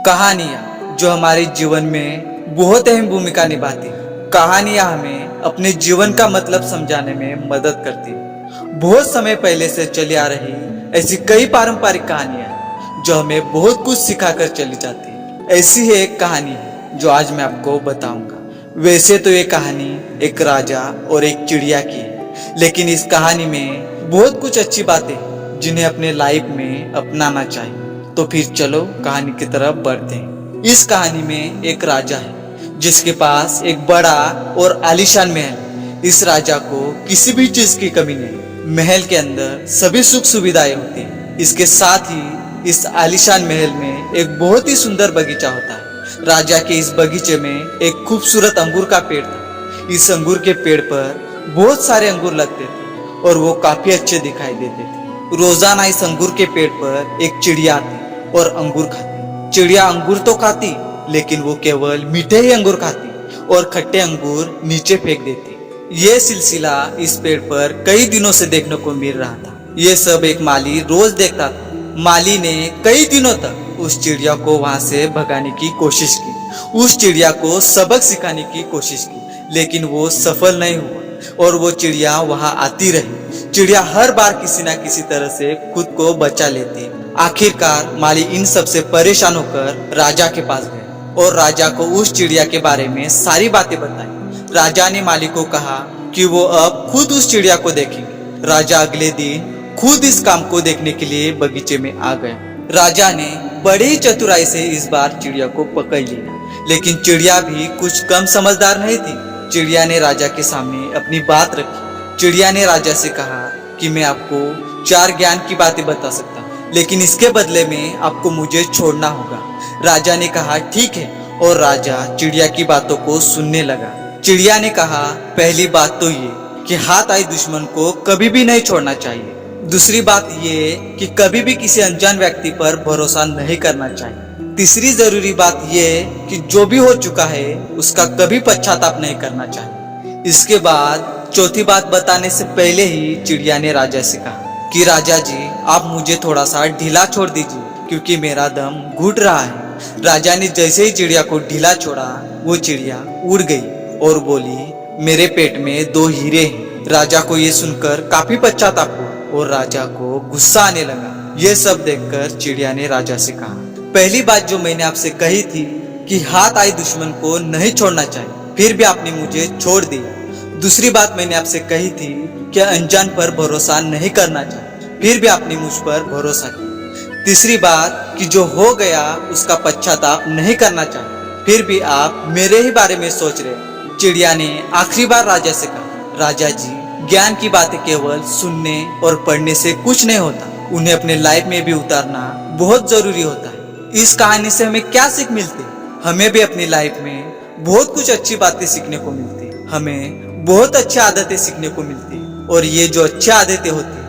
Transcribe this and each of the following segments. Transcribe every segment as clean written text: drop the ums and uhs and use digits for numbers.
कहानियाँ जो हमारे जीवन में बहुत अहम भूमिका निभाती है। कहानियाँ हमें अपने जीवन का मतलब समझाने में मदद करती है। बहुत समय पहले से चली आ रही ऐसी कई पारंपरिक कहानियाँ हैं जो हमें बहुत कुछ सिखाकर चली जाती है। ऐसी ही एक कहानी है जो आज मैं आपको बताऊंगा। वैसे तो ये कहानी एक राजा और एक चिड़िया की है, लेकिन इस कहानी में बहुत कुछ अच्छी बातें हैं जिन्हें अपने लाइफ में अपनाना चाहिए। तो फिर चलो कहानी की तरफ बढ़ते हैं। इस कहानी में एक राजा है जिसके पास एक बड़ा और आलीशान महल है। इस राजा को किसी भी चीज की कमी नहीं। महल के अंदर सभी सुख सुविधाएं होती हैं। इसके साथ ही इस आलीशान महल में एक बहुत ही सुंदर बगीचा होता है। राजा के इस बगीचे में एक खूबसूरत अंगूर का पेड़ था। इस अंगूर के पेड़ पर बहुत सारे अंगूर लगते थे और वो काफी अच्छे दिखाई देते थे। रोजाना इस अंगूर के पेड़ पर एक चिड़िया आती और अंगूर खाती। चिड़िया अंगूर तो खाती, लेकिन वो केवल मीठे ही अंगूर खाती और खट्टे अंगूर नीचे फेंक देती। ये सिलसिला इस पेड़ पर कई दिनों से देखने को मिल रहा था। ये सब एक माली रोज देखता था। माली ने कई दिनों तक उस चिड़िया को वहां से भगाने की कोशिश की, उस चिड़िया को सबक सिखाने की कोशिश की, लेकिन वो सफल नहीं हुआ और वो चिड़िया वहां आती रही। चिड़िया हर बार किसी न किसी तरह से खुद को बचा लेती। आखिरकार माली इन सब से परेशान होकर राजा के पास गए और राजा को उस चिड़िया के बारे में सारी बातें बताई। राजा ने माली को कहा कि वो अब खुद उस चिड़िया को देखेंगे। राजा अगले दिन खुद इस काम को देखने के लिए बगीचे में आ गए। राजा ने बड़ी ही चतुराई से इस बार चिड़िया को पकड़ लिया, लेकिन चिड़िया भी कुछ कम समझदार नहीं थी। चिड़िया ने राजा के सामने अपनी बात रखी। चिड़िया ने राजा से कहा कि मैं आपको 4 ज्ञान की बातें बता सकता हूँ, लेकिन इसके बदले में आपको मुझे छोड़ना होगा। राजा ने कहा ठीक है, और राजा चिड़िया की बातों को सुनने लगा। चिड़िया ने कहा पहली बात तो ये कि हाथ आए दुश्मन को कभी भी नहीं छोड़ना चाहिए। दूसरी बात ये कि कभी भी किसी अनजान व्यक्ति पर भरोसा नहीं करना चाहिए। तीसरी जरूरी बात ये कि जो भी हो चुका है उसका कभी पश्चाताप नहीं करना चाहिए। इसके बाद चौथी बात बताने से पहले ही चिड़िया ने राजा से कहा कि राजा जी आप मुझे थोड़ा सा ढीला छोड़ दीजिए, क्योंकि मेरा दम घुट रहा है। राजा ने जैसे ही चिड़िया को ढीला छोड़ा, वो चिड़िया उड़ गई और बोली मेरे पेट में 2 हीरे हैं। राजा को ये सुनकर काफी पश्चाताप हुआ और राजा को गुस्सा आने लगा। ये सब देखकर चिड़िया ने राजा से कहा पहली बात जो मैंने आपसे कही थी कि हाथ आए दुश्मन को नहीं छोड़ना चाहिए, फिर भी आपने मुझे छोड़ दिया। दूसरी बात मैंने आपसे कही थी कि अनजान पर भरोसा नहीं करना चाहिए, फिर भी आपने मुझ पर भरोसा किया। तीसरी बात कि जो हो गया उसका पश्चाताप नहीं करना चाहिए, फिर भी आप मेरे ही बारे में सोच रहे। चिड़िया ने आखिरी बार राजा से कहा राजा जी ज्ञान की बातें केवल सुनने और पढ़ने से कुछ नहीं होता, उन्हें अपने लाइफ में भी उतारना बहुत जरूरी होता है। इस कहानी से हमें क्या सीख मिलती है? हमें भी अपनी लाइफ में बहुत कुछ अच्छी बातें सीखने को मिलती है। हमें बहुत अच्छी आदतें सीखने को मिलती है, और ये जो अच्छी आदतें होती है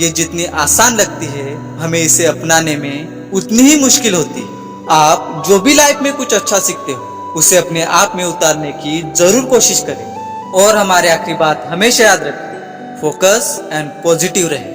ये जितनी आसान लगती है हमें इसे अपनाने में उतनी ही मुश्किल होती है। आप जो भी लाइफ में कुछ अच्छा सीखते हो उसे अपने आप में उतारने की जरूर कोशिश करें। और हमारी आखिरी बात हमेशा याद रखें, फोकस एंड पॉजिटिव रहे।